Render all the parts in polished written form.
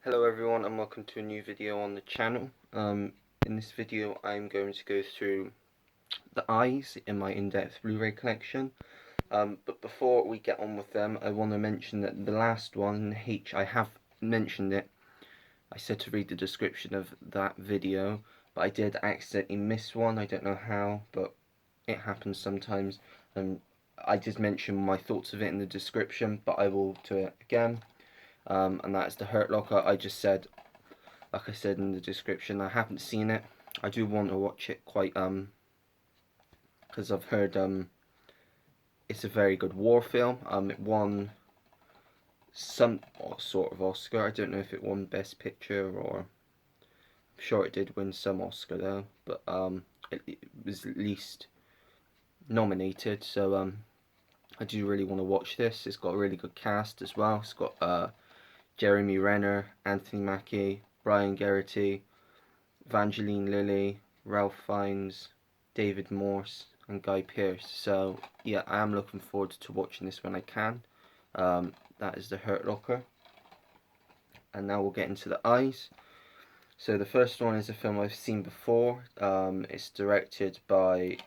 Hello everyone and welcome to a new video on the channel. In this video I'm going to go through the eyes in my in-depth Blu-ray collection. But before we get on with them, I want to mention that the last one, H, I have mentioned it. I said to read the description of that video, but I did accidentally miss one. I don't know how, but it happens sometimes. I just mentioned my thoughts of it in the description, but I will do it again. And that is the Hurt Locker. I just said, like I said in the description, I haven't seen it. I do want to watch it quite, because I've heard, it's a very good war film. It won some sort of Oscar. I don't know if it won Best Picture or, I'm sure it did win some Oscar though, but, it was at least nominated, so, I do really want to watch this. It's got a really good cast as well. It's got, Jeremy Renner, Anthony Mackie, Brian Geraghty, Evangeline Lilly, Ralph Fiennes, David Morse, and Guy Pearce. So yeah, I am looking forward to watching this when I can. That is the Hurt Locker. And now we'll get into the eyes. So the first one is a film I've seen before. It's directed by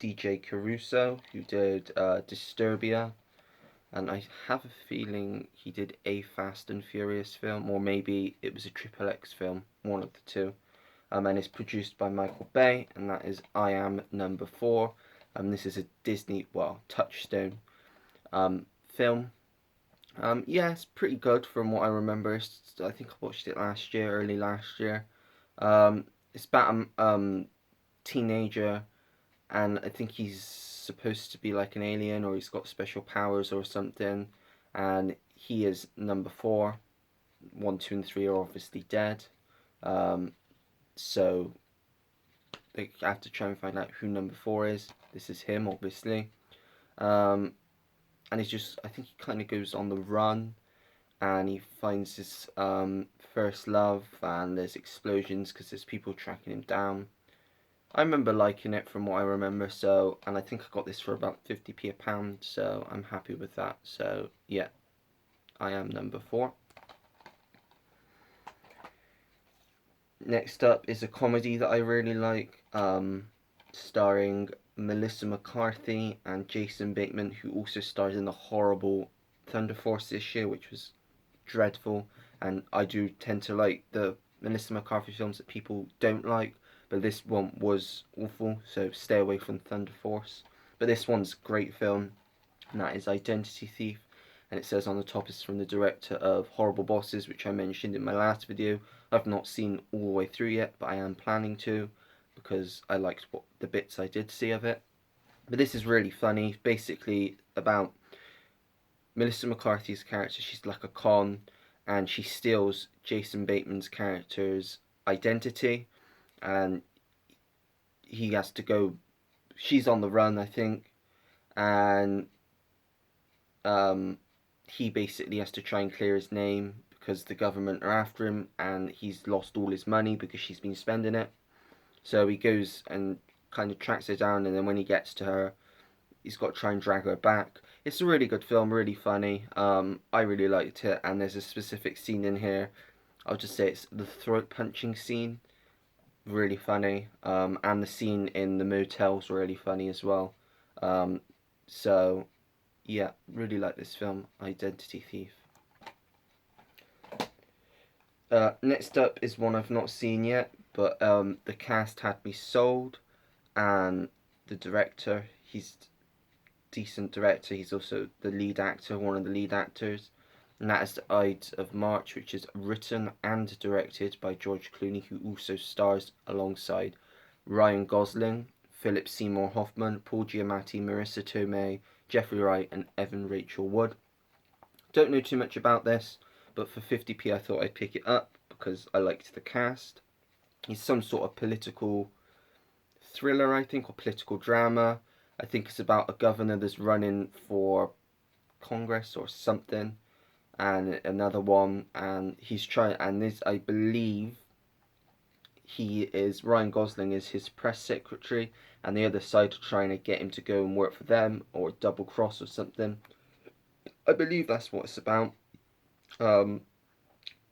DJ Caruso, who did Disturbia, and I have a feeling he did a Fast and Furious film, or maybe it was a Triple X film, one of the two. And it's produced by Michael Bay, and that is I Am Number 4. This is a Disney, well, Touchstone film. Yeah, it's pretty good from what I remember. I think I watched it last year, early last year. It's about a teenager, and I think he's supposed to be like an alien, or he's got special powers or something, and he is number 4. 1, 2, and 3 are obviously dead. So they have to try and find out who number 4 is. This is him, obviously. And he's just, I think he kind of goes on the run, and he finds his first love, and there's explosions because there's people tracking him down. I remember liking it from what I remember, so, and I think I got this for about 50p a pound, so I'm happy with that. So yeah, I Am Number 4. Next up is a comedy that I really like, starring Melissa McCarthy and Jason Bateman, who also starred in the horrible Thunder Force this year, which was dreadful. And I do tend to like the Melissa McCarthy films that people don't like, but this one was awful, so stay away from Thunder Force. But this one's a great film, and that is Identity Thief. And it says on the top it's from the director of Horrible Bosses, which I mentioned in my last video. I've not seen all the way through yet, but I am planning to, because I liked the bits I did see of it. But this is really funny. Basically about Melissa McCarthy's character. She's like a con, and she steals Jason Bateman's character's identity, and he has to go. She's on the run, I think, and he basically has to try and clear his name because the government are after him, and he's lost all his money because she's been spending it. So he goes and kind of tracks her down, and then when he gets to her, he's got to try and drag her back. It's a really good film, really funny. I really liked it, and there's a specific scene in here. I'll just say it's the throat punching scene. Really funny. And the scene in the motel's really funny as well. So yeah, really like this film, Identity Thief. Next up is one I've not seen yet, but the cast had me sold, and the director, he's a decent director, he's also the lead actor, one of the lead actors, and that is The Ides of March, which is written and directed by George Clooney, who also stars alongside Ryan Gosling, Philip Seymour Hoffman, Paul Giamatti, Marissa Tomei, Jeffrey Wright, and Evan Rachel Wood. Don't know too much about this, but for 50p I thought I'd pick it up because I liked the cast. It's some sort of political thriller, I think, or political drama. I think it's about a governor that's running for Congress or something, and another one, and he's trying, and this, I believe, Ryan Gosling is his press secretary, and the other side are trying to get him to go and work for them, or double cross or something. I believe that's what it's about.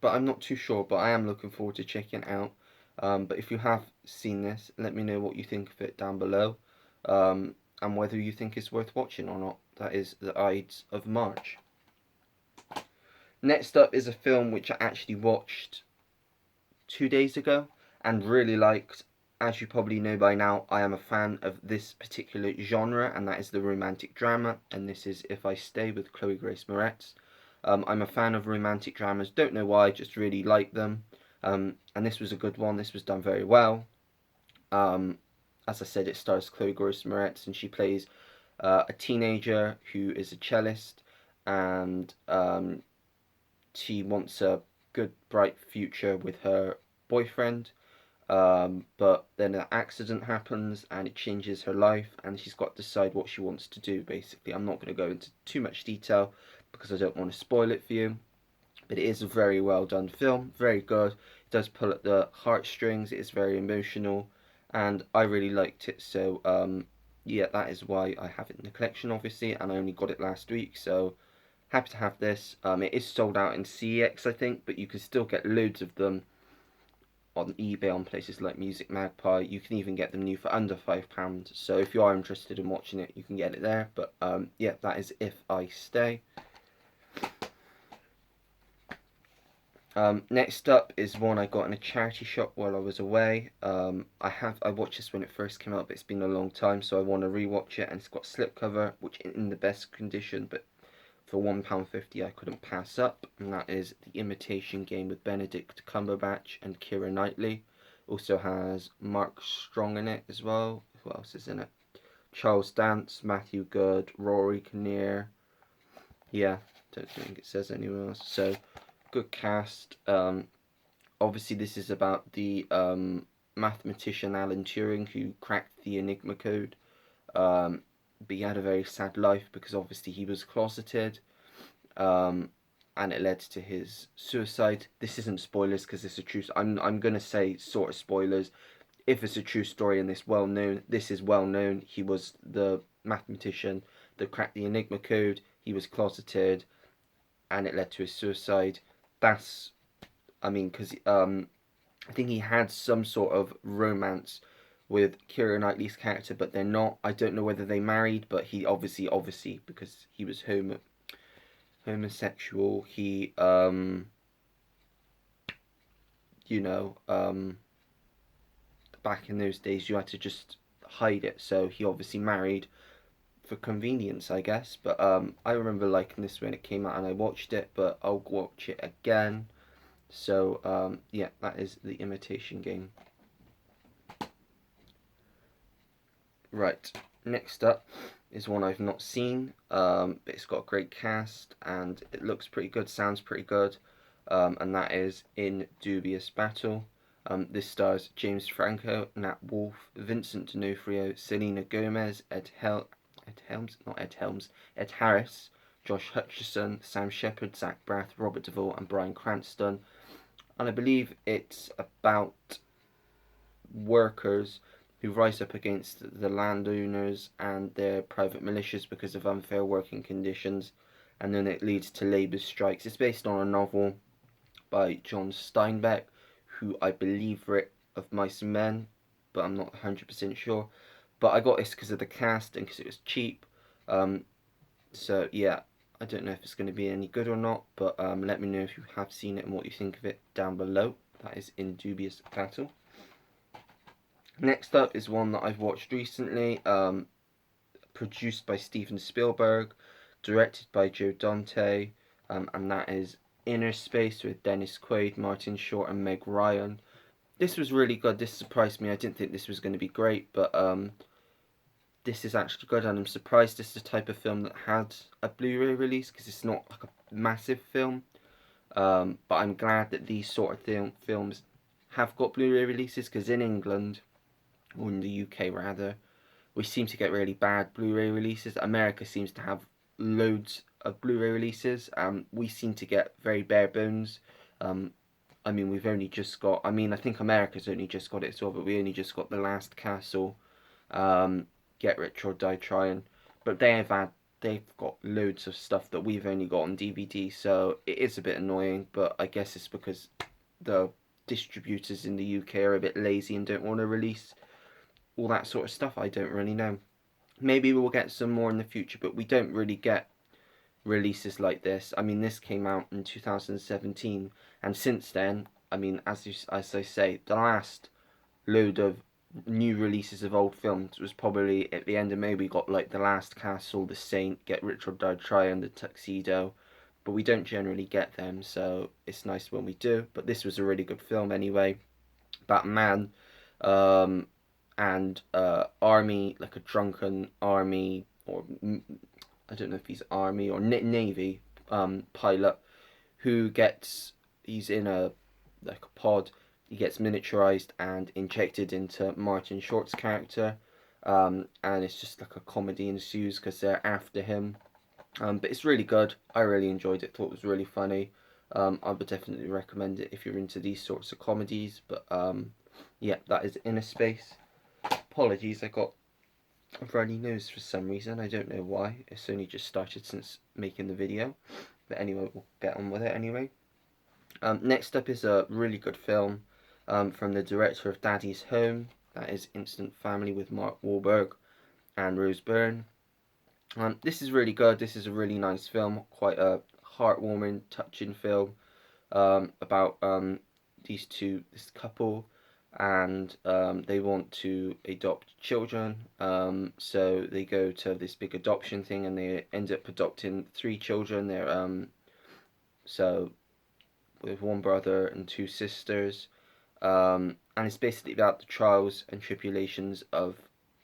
but I'm not too sure. But I am looking forward to checking it out. But if you have seen this, let me know what you think of it down below, and whether you think it's worth watching or not. That is The Ides of March. Next up is a film which I actually watched 2 days ago and really liked. As you probably know by now, I am a fan of this particular genre, and that is the romantic drama, and this is If I Stay with Chloe Grace Moretz. I'm a fan of romantic dramas, don't know why, just really like them. And this was a good one, this was done very well. As I said, it stars Chloe Grace Moretz, and she plays a teenager who is a cellist, and she wants a good, bright future with her boyfriend. But then an accident happens and it changes her life, and she's got to decide what she wants to do, basically. I'm not going to go into too much detail because I don't want to spoil it for you. But it is a very well done film, very good. It does pull at the heartstrings, it is very emotional, and I really liked it. So, yeah, that is why I have it in the collection, obviously, and I only got it last week, so happy to have this. It is sold out in CX, I think, but you can still get loads of them on eBay on places like Music Magpie. You can even get them new for under £5. So if you are interested in watching it, you can get it there. But yeah, that is If I Stay. Next up is one I got in a charity shop while I was away. I watched this when it first came out, but it's been a long time, so I want to rewatch it. And it's got slipcover, which in the best condition, but for £1.50 I couldn't pass up, and that is The Imitation Game with Benedict Cumberbatch and Keira Knightley. Also has Mark Strong in it as well. Who else is in it? Charles Dance, Matthew Good, Rory Kinnear. Yeah, don't think it says anyone else. So good cast. Obviously this is about the mathematician Alan Turing who cracked the Enigma code. But he had a very sad life because obviously he was closeted, and it led to his suicide. This isn't spoilers because it's a true. I'm gonna say sort of spoilers. If it's a true story and this is well known. He was the mathematician that cracked the Enigma code. He was closeted, and it led to his suicide. That's, I mean, because I think he had some sort of romance with Keira Knightley's character, but they're not. I don't know whether they married, but he obviously, because he was homosexual, he, you know, back in those days you had to just hide it, so he obviously married for convenience, I guess. But I remember liking this when it came out and I watched it, but I'll watch it again. So, yeah, that is The Imitation Game. Right, next up is one I've not seen, but it's got a great cast and it looks pretty good, sounds pretty good, and that is In Dubious Battle. This stars James Franco, Nat Wolff, Vincent D'Onofrio, Selena Gomez, Ed Harris, Josh Hutcherson, Sam Shepard, Zach Braff, Robert Duvall, and Bryan Cranston. And I believe it's about workers who rise up against the landowners and their private militias because of unfair working conditions, and then it leads to labour strikes. It's based on a novel by John Steinbeck, who I believe wrote Of Mice and Men, but I'm not 100% sure. But I got this because of the cast and because it was cheap. So yeah, I don't know if it's going to be any good or not, but let me know if you have seen it and what you think of it down below. That is In Dubious Battle. Next up is one that I've watched recently, produced by Steven Spielberg, directed by Joe Dante, and that is Inner Space with Dennis Quaid, Martin Short, and Meg Ryan. This was really good. This surprised me. I didn't think this was going to be great, but this is actually good, and I'm surprised this is the type of film that had a Blu-ray release, because it's not like a massive film. But I'm glad that these sort of films have got Blu-ray releases, because in England, or in the UK rather, we seem to get really bad Blu-ray releases. America seems to have loads of Blu-ray releases. We seem to get very bare bones. I mean, we've only just got, I think America's only just got it as well, but we only just got The Last Castle, Get Rich or Die Trying. But they have had they've got loads of stuff that we've only got on DVD, so it is a bit annoying, but I guess it's because the distributors in the UK are a bit lazy and don't want to release all that sort of stuff. I don't really know. Maybe we'll get some more in the future, but we don't really get releases like this. I mean, this came out in 2017, and since then, I mean, as I say, the last load of new releases of old films was probably at the end of May. We got like The Last Castle, The Saint, Get Rich or Die Trying, The Tuxedo, but we don't generally get them, so it's nice when we do. But this was a really good film anyway. Batman, um, and army, like a drunken army, or I don't know if he's army or navy pilot, who gets, he's in a like a pod. He gets miniaturized and injected into Martin Short's character, and it's just like a comedy ensues because they're after him. But it's really good. I really enjoyed it. Thought it was really funny. I would definitely recommend it if you're into these sorts of comedies. But yeah, that is Inner Space. Apologies, I got a runny nose for some reason. I don't know why. It's only just started since making the video. But anyway, we'll get on with it anyway. Next up is a really good film from the director of Daddy's Home. That is Instant Family with Mark Wahlberg and Rose Byrne. This is really good. This is a really nice film. Quite a heartwarming, touching film about this couple, and they want to adopt children. So they go to this big adoption thing, and they end up adopting 3 children. They're so with 1 brother and 2 sisters, and it's basically about the trials and tribulations of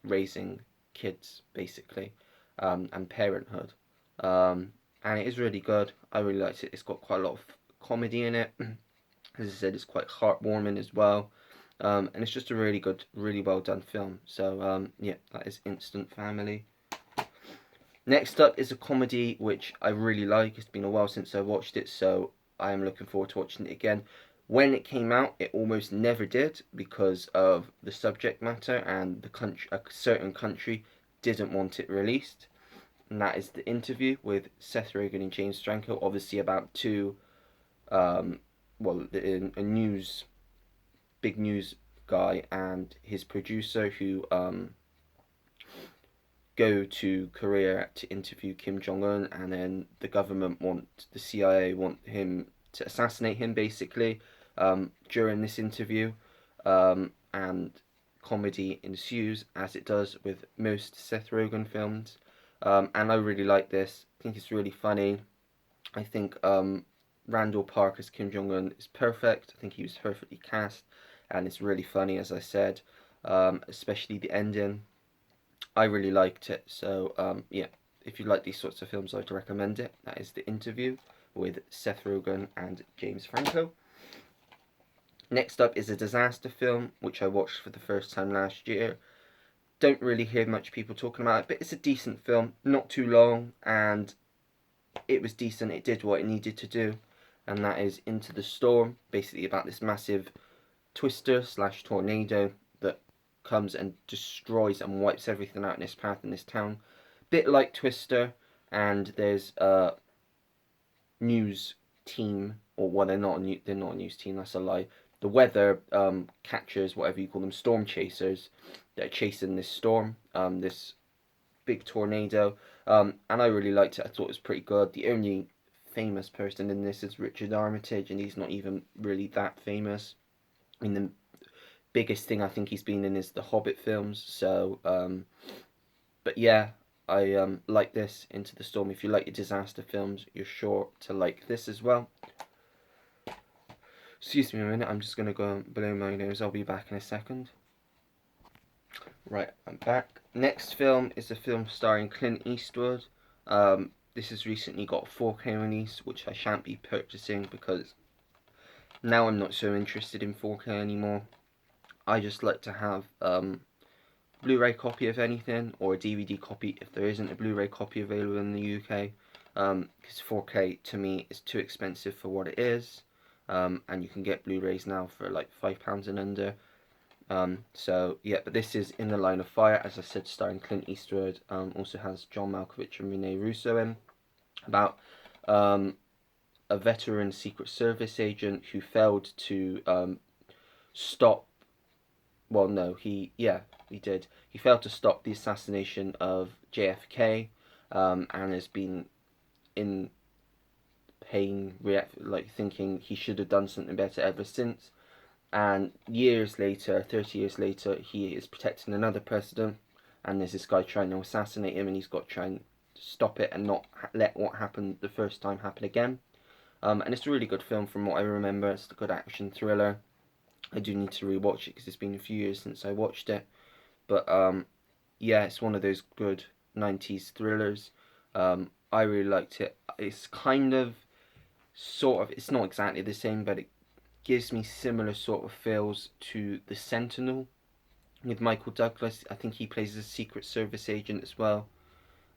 raising kids, basically, and parenthood. And it is really good. I really liked it. It's got quite a lot of comedy in it. As I said, it's quite heartwarming as well. And it's just a really good, really well done film. So yeah, that is Instant Family. Next up is a comedy which I really like. It's been a while since I watched it, so I am looking forward to watching it again. When it came out, it almost never did because of the subject matter, and the country, a certain country didn't want it released. And that is The Interview with Seth Rogen and James Franco. Obviously about two, well, a big news guy and his producer who go to Korea to interview Kim Jong-un, and then the CIA want him to assassinate him, basically, during this interview, and comedy ensues, as it does with most Seth Rogen films, and I really like this. I think it's really funny. I think Randall Park as Kim Jong-un is perfect. I think he was perfectly cast, and it's really funny, as I said, especially the ending. I really liked it, so yeah, if you like these sorts of films, I'd recommend it. That is The Interview with Seth Rogen and James Franco. Next up is a disaster film, which I watched for the first time last year. Don't really hear much people talking about it, but it's a decent film, not too long, and it was decent. It did what it needed to do, and that is Into the Storm, basically about this massive twister / tornado that comes and destroys and wipes everything out in its path in this town. Bit like Twister, and there's a news team, or well, they're not a news team. That's a lie. The weather catchers, whatever you call them, storm chasers, that are chasing this storm, this big tornado, and I really liked it. I thought it was pretty good. The only famous person in this is Richard Armitage, and he's not even really that famous. I mean, the biggest thing I think he's been in is the Hobbit films. So, but yeah, I like this, Into the Storm. If you like your disaster films, you're sure to like this as well. Excuse me a minute, I'm just going to go blow my nose. I'll be back in a second. Right, I'm back. Next film is a film starring Clint Eastwood. This has recently got a 4K release, which I shan't be purchasing because now I'm not so interested in 4K anymore. I just like to have Blu-ray copy of anything, or a DVD copy if there isn't a Blu-ray copy available in the UK, because 4K to me is too expensive for what it is, and you can get Blu-rays now for like £5 and under. So yeah, but this is In the Line of Fire, as I said, starring Clint Eastwood. Also has John Malkovich and Rene Russo in. About a veteran Secret Service agent who failed to stop. Well, no, he did. He failed to stop the assassination of JFK, and has been in pain, like thinking he should have done something better ever since. And years later, 30 years later, he is protecting another president, and there's this guy trying to assassinate him, and he's got to try and stop it and not let what happened the first time happen again. And it's a really good film from what I remember. It's a good action thriller. I do need to rewatch it because it's been a few years since I watched it. But yeah, it's one of those good 90s thrillers. I really liked it. It's kind of, sort of, it's not exactly the same, but it gives me similar sort of feels to The Sentinel with Michael Douglas. I think he plays a Secret Service agent as well.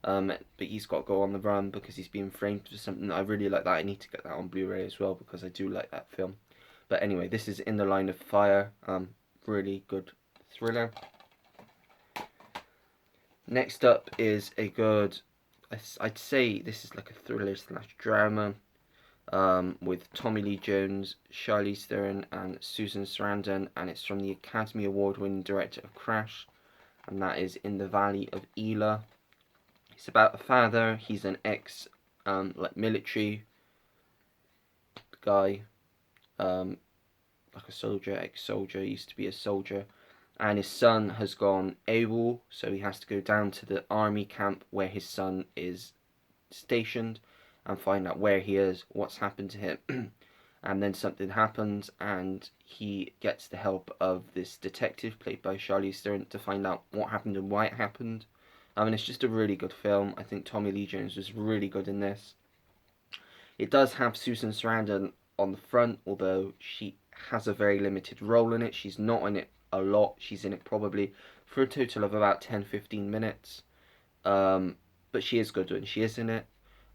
But he's got to go on the run because he's being framed for something. I really like that. I need to get that on Blu-ray as well because I do like that film. But anyway, this is In the Line of Fire. Really good thriller. Next up is a good, I'd say this is like a thriller slash drama, with Tommy Lee Jones, Charlize Theron, and Susan Sarandon, and it's from the Academy Award-winning director of Crash, and that is In the Valley of Elah. It's about a father. He's an ex, like military guy, like a soldier, ex-soldier. Used to be a soldier, and his son has gone AWOL, so he has to go down to the army camp where his son is stationed and find out where he is, what's happened to him. And then something happens, and he gets the help of this detective played by Charlize Theron to find out what happened and why it happened. I mean, it's just a really good film. I think Tommy Lee Jones was really good in this. It does have Susan Sarandon on the front, although she has a very limited role in it. She's not in it a lot. She's in it probably for a total of about 10-15 minutes. But she is good when she is in it.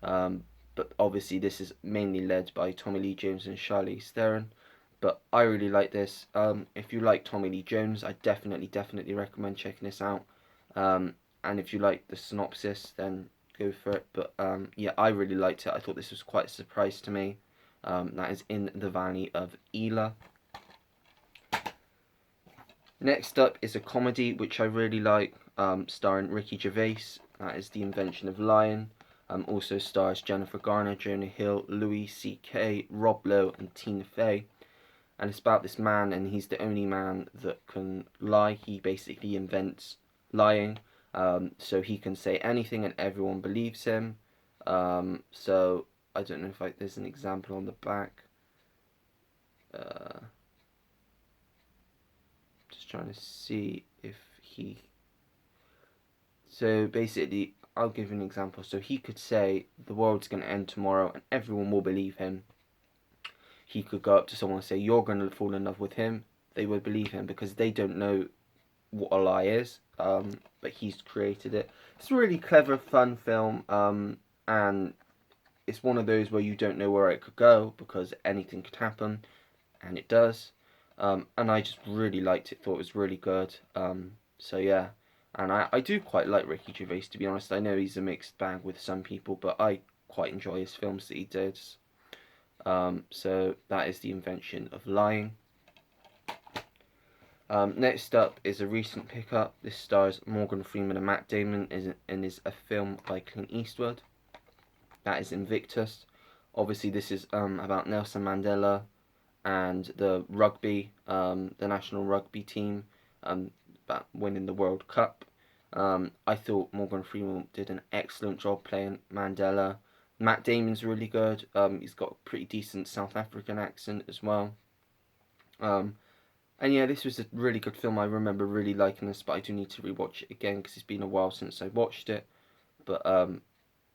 But obviously this is mainly led by Tommy Lee Jones and Charlize Theron. But I really like this. If you like Tommy Lee Jones, I definitely recommend checking this out. And if you like the synopsis, then go for it. But yeah, I really liked it. I thought this was quite a surprise to me. That is In the Valley of Elah. Next up is a comedy which I really like, starring Ricky Gervais. That is The Invention of Lying. Also stars Jennifer Garner, Jonah Hill, Louis C.K., Rob Lowe, and Tina Fey. And it's about this man, and he's the only man that can lie. He basically invents lying, so he can say anything and everyone believes him. So I don't know if there's an example on the back. Just trying to see if he. So basically, I'll give you an example. So he could say the world's going to end tomorrow and everyone will believe him. He could go up to someone and say you're going to fall in love with him. They would believe him because they don't know what a lie is. But he's created it. It's a really clever, fun film. And it's one of those where you don't know where it could go because anything could happen, and it does. And I just really liked it. Thought it was really good. So yeah. And I do quite like Ricky Gervais, to be honest. I know he's a mixed bag with some people, but I quite enjoy his films that he did. So that is The Invention of Lying. Next up is a recent pickup. This stars Morgan Freeman and Matt Damon and is a film by Clint Eastwood. That is Invictus. Obviously this is about Nelson Mandela and the rugby, the national rugby team, about winning the World Cup. I thought Morgan Freeman did an excellent job playing Mandela. Matt Damon's really good. He's got a pretty decent South African accent as well. And yeah, this was a really good film. I remember really liking this, but I do need to rewatch it again because it's been a while since I watched it. But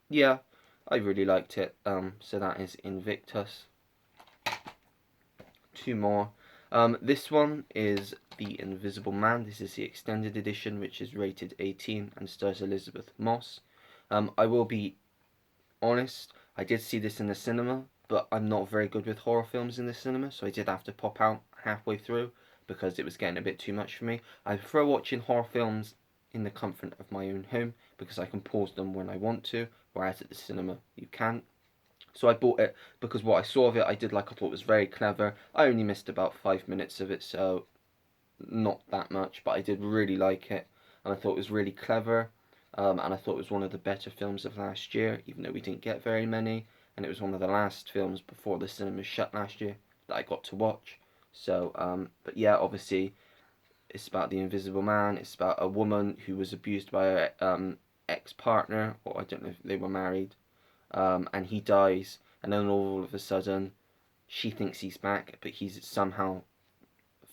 yeah, I really liked it. So that is Invictus. Two more. This one is The Invisible Man. This is the extended edition, which is rated 18 and stars Elizabeth Moss. I will be honest, I did see this in the cinema, but I'm not very good with horror films in the cinema, so I did have to pop out halfway through. because it was getting a bit too much for me. I prefer watching horror films in the comfort of my own home because I can pause them when I want to, whereas at the cinema you can't. So I bought it because what I saw of it, I did like. I thought it was very clever. I only missed about 5 minutes of it, so not that much, but I did really like it, and I thought it was really clever, and I thought it was one of the better films of last year, even though we didn't get very many, and it was one of the last films before the cinemas shut last year that I got to watch. So, but yeah, obviously, it's about the Invisible Man. It's about a woman who was abused by her ex-partner, or I don't know if they were married, and he dies, and then all of a sudden, she thinks he's back, but he's somehow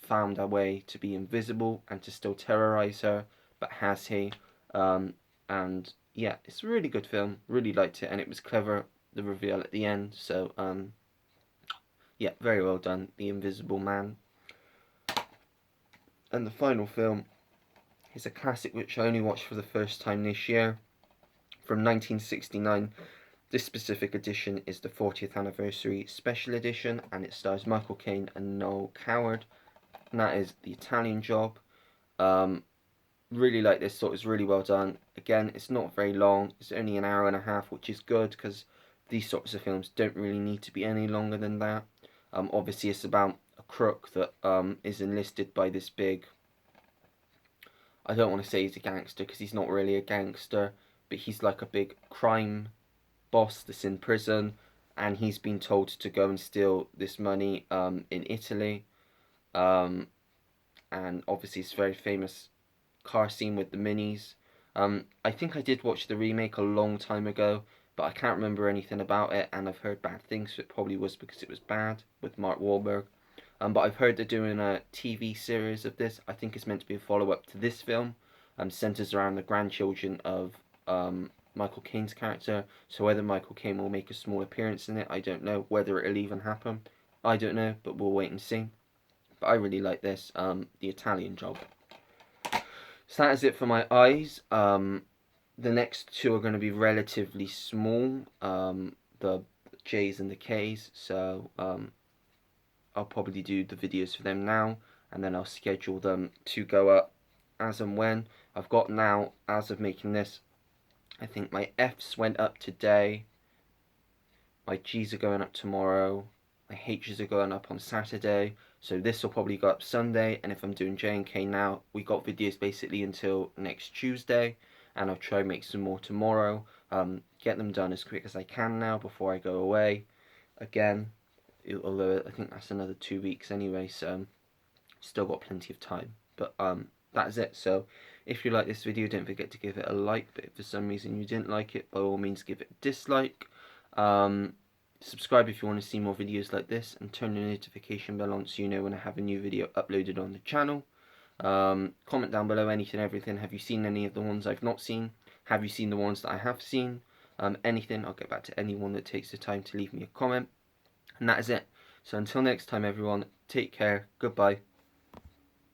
found a way to be invisible and to still terrorize her, but has he? And yeah, it's a really good film. Really liked it, and it was clever. The reveal at the end. So yeah, very well done. The Invisible Man. And the final film is a classic which I only watched for the first time this year, from 1969. This specific edition is the 40th anniversary special edition, and it stars Michael Caine and Noel Coward, and that is The Italian Job. Really like this, thought it was really well done. Again, it's not very long, it's only an hour and a half, which is good because these sorts of films don't really need to be any longer than that. Obviously, it's about a crook that is enlisted by this big, I don't want to say he's a gangster because he's not really a gangster, but he's like a big crime boss that's in prison, and he's been told to go and steal this money in Italy. And obviously, it's very famous car scene with the minis. I think I did watch the remake a long time ago, but I can't remember anything about it, and I've heard bad things, so it probably was because it was bad with Mark Wahlberg. But I've heard they're doing a TV series of this. I think it's meant to be a follow-up to this film, centers around the grandchildren of Michael Caine's character. So whether Michael Caine will make a small appearance in it, I don't know. Whether it'll even happen, I don't know, but we'll wait and see. But I really like this, The Italian Job. So that is it for my eyes. The next two are going to be relatively small, the J's and the K's, so I'll probably do the videos for them now, and then I'll schedule them to go up as and when. I've got now, as of making this, I think my F's went up today, my G's are going up tomorrow, my H's are going up on Saturday, so this will probably go up Sunday, and if I'm doing J and K now, we got videos basically until next Tuesday, and I'll try and make some more tomorrow, get them done as quick as I can now before I go away again, although I think that's another 2 weeks anyway, so still got plenty of time. But that is it. So if you like this video, don't forget to give it a like, but if for some reason you didn't like it, by all means give it a dislike. Subscribe if you want to see more videos like this, and turn the notification bell on so you know when I have a new video uploaded on the channel. Comment down below anything, everything. Have you seen any of the ones I've not seen? Have you seen the ones that I have seen? Anything. I'll get back to anyone that takes the time to leave me a comment. And that is it. So until next time, everyone, take care. Goodbye.